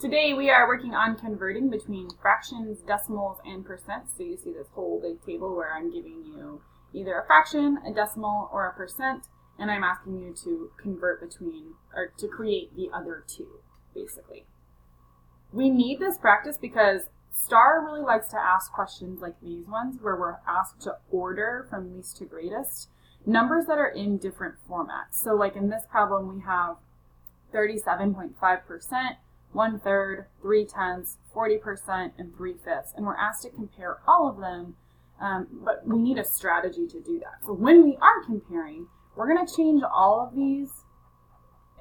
Today we are working on converting between fractions, decimals, and percents. So you see this whole big table where I'm giving you either a fraction, a decimal, or a percent, and I'm asking you to convert between, or to create the other two, basically. We need this practice because STAR really likes to ask questions like these ones where we're asked to order from least to greatest numbers that are in different formats. So like in this problem we have 37.5%, 1/3, 3/10, 40%, and 3/5. And we're asked to compare all of them, but we need a strategy to do that. So when we are comparing, we're going to change all of these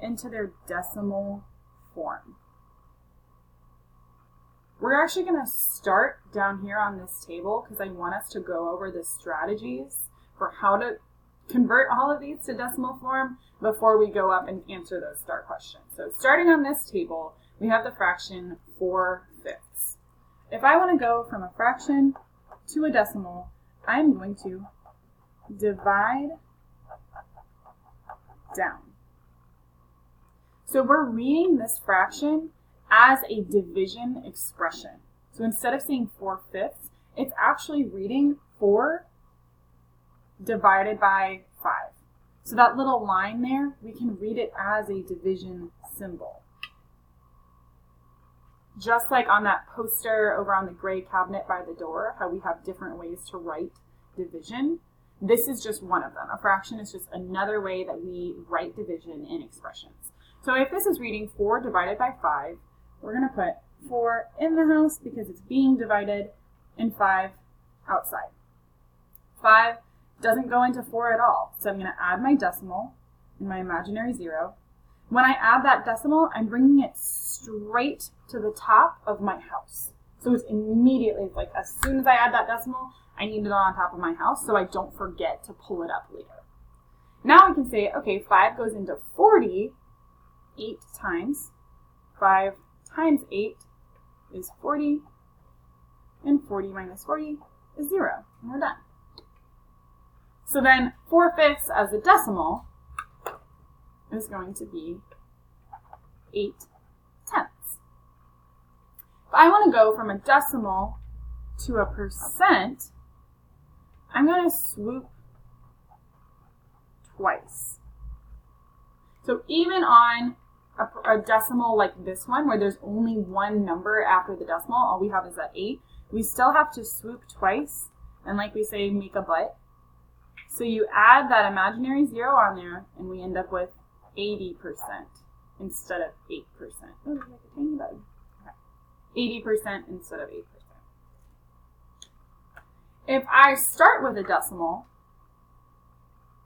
into their decimal form. We're actually going to start down here on this table because I want us to go over the strategies for how to convert all of these to decimal form before we go up and answer those STAR questions. So starting on this table, we have the fraction 4/5. If I want to go from a fraction to a decimal, I'm going to divide down. So we're reading this fraction as a division expression. So instead of saying 4/5, it's actually reading 4 divided by 5. So that little line there, we can read it as a division symbol. Just like on that poster over on the gray cabinet by the door, how we have different ways to write division, this is just one of them. A fraction is just another way that we write division in expressions. So if this is reading 4 divided by 5, we're going to put 4 in the house because it's being divided, and 5 outside. 5 doesn't go into 4 at all, so I'm going to add my decimal and my imaginary 0. When I add that decimal, I'm bringing it straight to the top of my house. So it's immediately, like as soon as I add that decimal, I need it on top of my house so I don't forget to pull it up later. Now we can say, okay, 5 goes into 40 8 times. 5 times 8 is 40, and 40 minus 40 is 0, and we're done. So then 4/5 as a decimal is going to be 8/10. If I want to go from a decimal to a percent, I'm going to swoop twice. So even on a decimal like this one, where there's only one number after the decimal, all we have is that 8, we still have to swoop twice, and like we say, make a butt. So you add that imaginary 0 on there, and we end up with 80% instead of 8%. Oh, there's like a tiny bug. Okay. 80% instead of 8%. If I start with a decimal,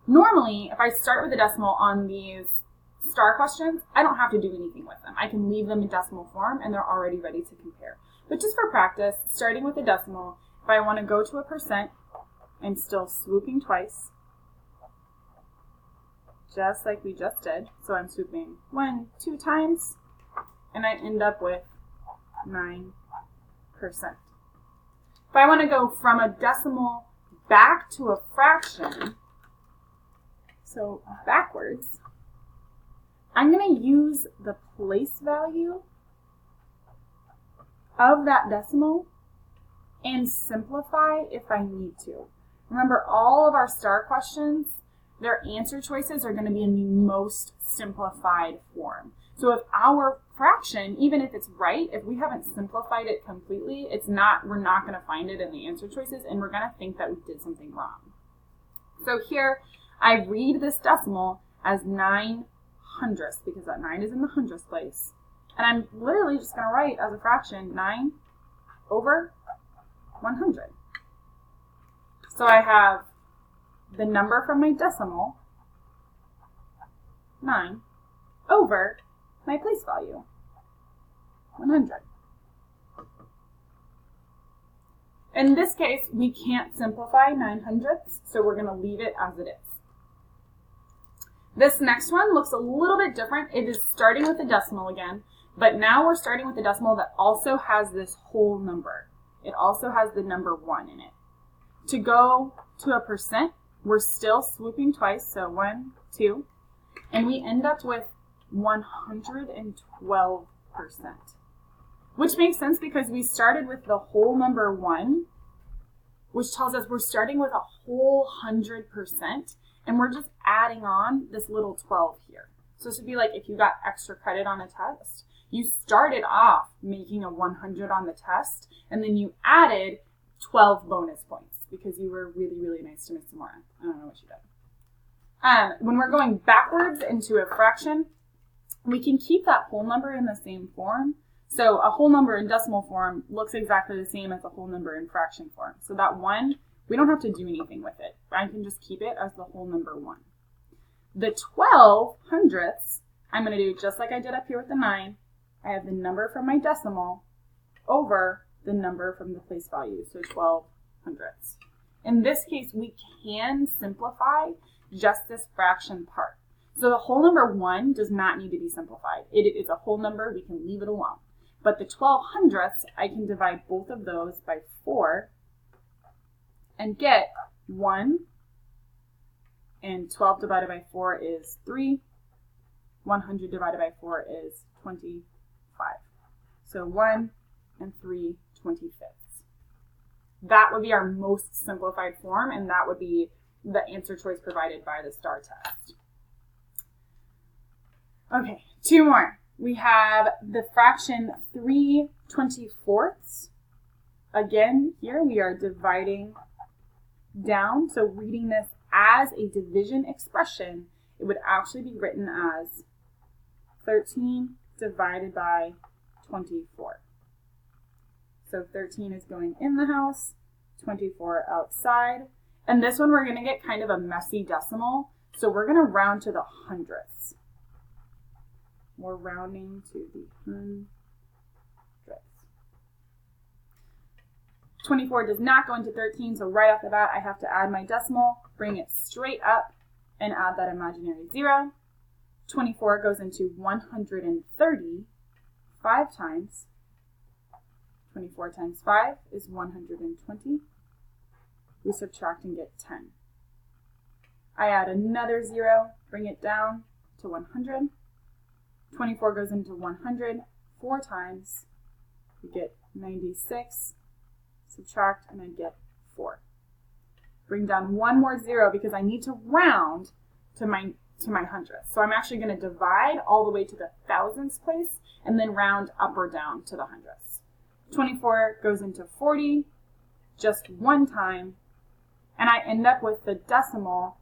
normally if I start with a decimal on these STAR questions, I don't have to do anything with them. I can leave them in decimal form and they're already ready to compare. But just for practice, starting with a decimal, if I want to go to a percent, I'm still swooping twice, just like we just did. So I'm swooping 1, 2 times, and I end up with 9%. If I want to go from a decimal back to a fraction, so backwards, I'm going to use the place value of that decimal and simplify if I need to. Remember, all of our STAR questions, their answer choices are going to be in the most simplified form. So if our fraction, even if it's right, if we haven't simplified it completely, we're not going to find it in the answer choices, and we're going to think that we did something wrong. So here, I read this decimal as 9/100 because that 9 is in the hundredths place. And I'm literally just going to write as a fraction 9/100. So I have the number from my decimal, 9, over my place value, 100. In this case, we can't simplify 9/100, so we're going to leave it as it is. This next one looks a little bit different. It is starting with a decimal again, but now we're starting with a decimal that also has this whole number. It also has the number 1 in it. To go to a percent, we're still swooping twice, so 1, 2, and we end up with 112%. which makes sense because we started with the whole number 1, which tells us we're starting with a whole 100%, and we're just adding on this little 12 here. So this would be like if you got extra credit on a test, you started off making a 100 on the test, and then you added 12 bonus points because you were really, really nice to Miss Zamora. I don't know what she did. When we're going backwards into a fraction, we can keep that whole number in the same form. So a whole number in decimal form looks exactly the same as a whole number in fraction form. So that 1, we don't have to do anything with it. I can just keep it as the whole number 1. The 12 hundredths, I'm going to do just like I did up here with the 9. I have the number from my decimal over the number from the place value, so 12 hundredths. In this case, we can simplify just this fraction part. So the whole number 1 does not need to be simplified. It is a whole number, we can leave it alone. But the 12 hundredths, I can divide both of those by 4 and get 1, and 12 divided by 4 is 3. 100 divided by 4 is 25. So 1 and 3 25ths. That would be our most simplified form, and that would be the answer choice provided by the STAR test. Okay, 2 more. We have the fraction 3 24ths. Again, here we are dividing down. So reading this as a division expression, it would actually be written as 13 divided by 24. So 13 is going in the house, 24 outside. And this one we're going to get kind of a messy decimal. So we're going to round to the hundredths. We're rounding to the hundredths. 24 does not go into 13, so right off the bat, I have to add my decimal, bring it straight up, and add that imaginary 0. 24 goes into 130 5 times. 24 times 5 is 120. We subtract and get 10. I add another 0, bring it down to 100. 24 goes into 100 4 times. We get 96. Subtract, and I get 4. Bring down one more 0 because I need to round to my hundredths. So I'm actually going to divide all the way to the thousandths place and then round up or down to the hundredths. 24 goes into 40 just 1 time, and I end up with the decimal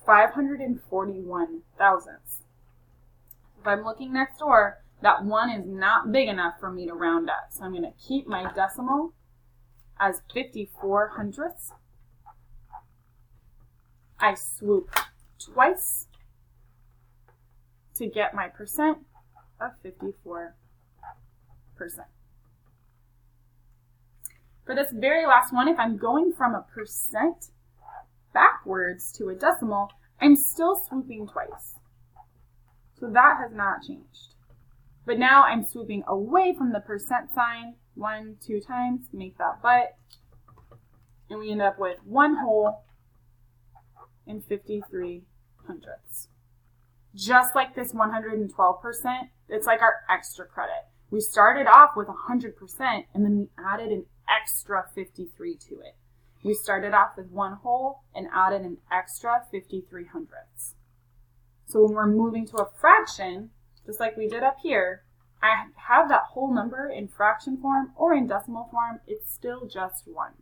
541 thousandths. If I'm looking next door, that 1 is not big enough for me to round up. So I'm going to keep my decimal as 54 hundredths. I swoop twice to get my percent of 54%. For this very last one, if I'm going from a percent backwards to a decimal, I'm still swooping twice. So that has not changed. But now I'm swooping away from the percent sign 1, 2 times, make that but, and we end up with 1 whole and 53 hundredths. Just like this 112%, it's like our extra credit. We started off with 100% and then we added an extra 53 to it. We started off with 1 whole and added an extra 53 hundredths. So when we're moving to a fraction, just like we did up here, I have that whole number in fraction form or in decimal form, it's still just 1.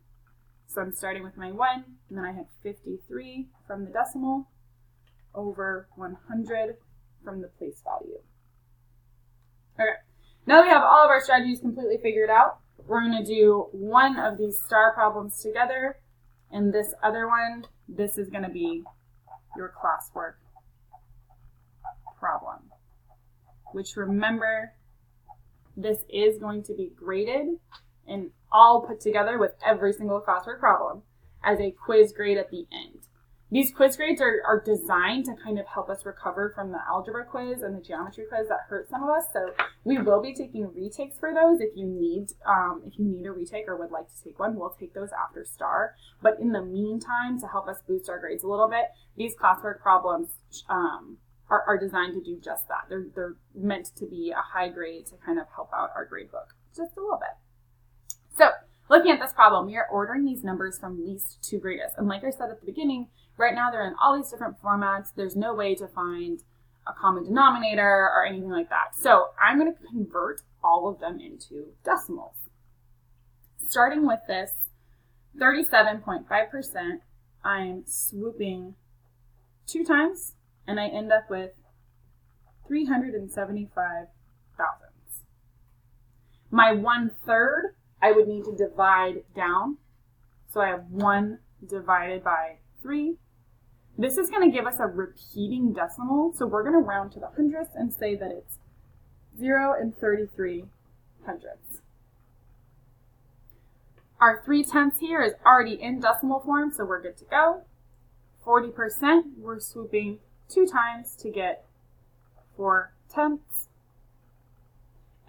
So I'm starting with my 1, and then I have 53 from the decimal over 100 from the place value. Okay, now that we have all of our strategies completely figured out, we're going to do one of these STAR problems together, and this other one, this is going to be your classwork problem, which remember, this is going to be graded and all put together with every single classwork problem as a quiz grade at the end. These quiz grades are designed to kind of help us recover from the algebra quiz and the geometry quiz that hurt some of us. So we will be taking retakes for those if you need a retake or would like to take one. We'll take those after STAR. But in the meantime, to help us boost our grades a little bit, these classwork problems are designed to do just that. They're meant to be a high grade to kind of help out our grade book. just a little bit. So looking at this problem, we are ordering these numbers from least to greatest. And like I said at the beginning, right now they're in all these different formats. There's no way to find a common denominator or anything like that. So I'm going to convert all of them into decimals. Starting with this 37.5%, I'm swooping 2 times, and I end up with 375 thousandths. My 1/3, I would need to divide down. So I have 1 divided by 3. This is going to give us a repeating decimal. So we're going to round to the hundredths and say that it's 0 and 33 hundredths. Our 3/10 here is already in decimal form, so we're good to go. 40%, we're swooping 2 times to get 4/10.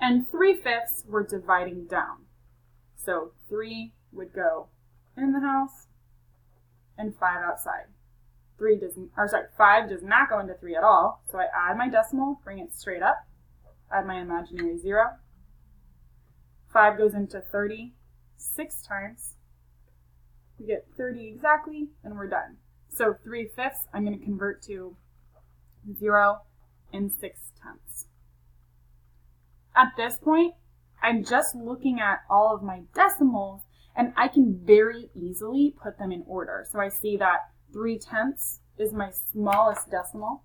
And 3/5, we're dividing down. So 3 would go in the house and 5 outside. 5 does not go into 3 at all. So I add my decimal, bring it straight up, add my imaginary 0. 5 goes into 36 times. We get 30 exactly, and we're done. So 3/5, I'm going to convert to 0 and 6/10. At this point, I'm just looking at all of my decimals, and I can very easily put them in order. So I see that 3/10 is my smallest decimal.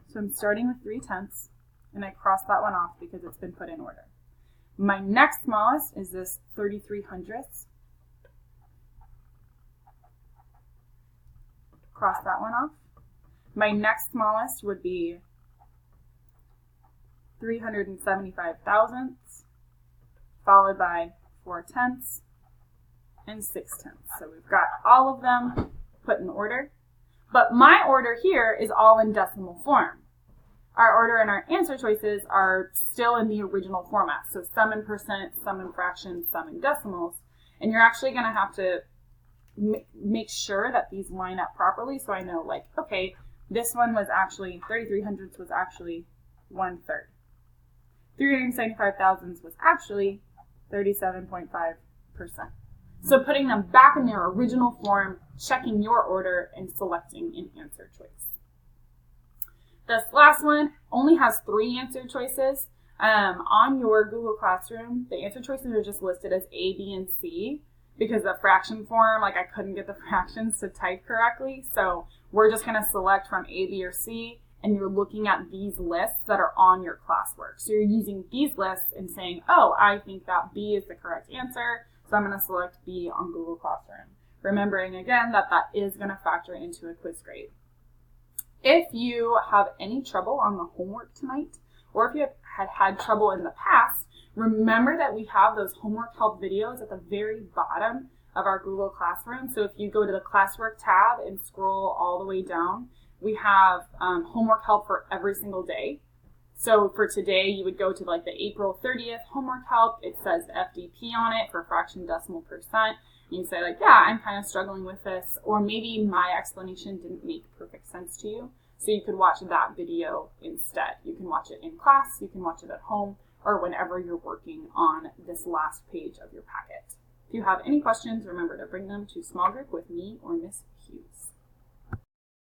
So I'm starting with 3/10, and I cross that one off because it's been put in order. My next smallest is this 33 hundredths. Cross that one off. My next smallest would be 375 thousandths, followed by 4/10 and 6/10. So we've got all of them put in order. But my order here is all in decimal form. Our order and our answer choices are still in the original format. So some in percent, some in fractions, some in decimals. And you're actually going to have to make sure that these line up properly. So I know, like, okay, this one was actually 33 hundredths was actually 1/3. 375 thousandths was actually 37.5%. So putting them back in their original form, checking your order, and selecting an answer choice. This last one only has 3 answer choices. On your Google Classroom, the answer choices are just listed as A, B, and C because the fraction form, like I couldn't get the fractions to type correctly. So we're just going to select from A, B, or C, and you're looking at these lists that are on your classwork. So you're using these lists and saying, oh, I think that B is the correct answer, so I'm going to select B on Google Classroom. Remembering again that that is going to factor into a quiz grade. If you have any trouble on the homework tonight, or if you have had trouble in the past, remember that we have those homework help videos at the very bottom of our Google Classroom. So if you go to the classwork tab and scroll all the way down, we have homework help for every single day. So for today, you would go to like the April 30th homework help. It says FDP on it for fraction, decimal, percent. You say like, yeah, I'm kind of struggling with this, or maybe my explanation didn't make perfect sense to you. So you could watch that video instead. You can watch it in class, you can watch it at home, or whenever you're working on this last page of your packet. If you have any questions, remember to bring them to small group with me or Miss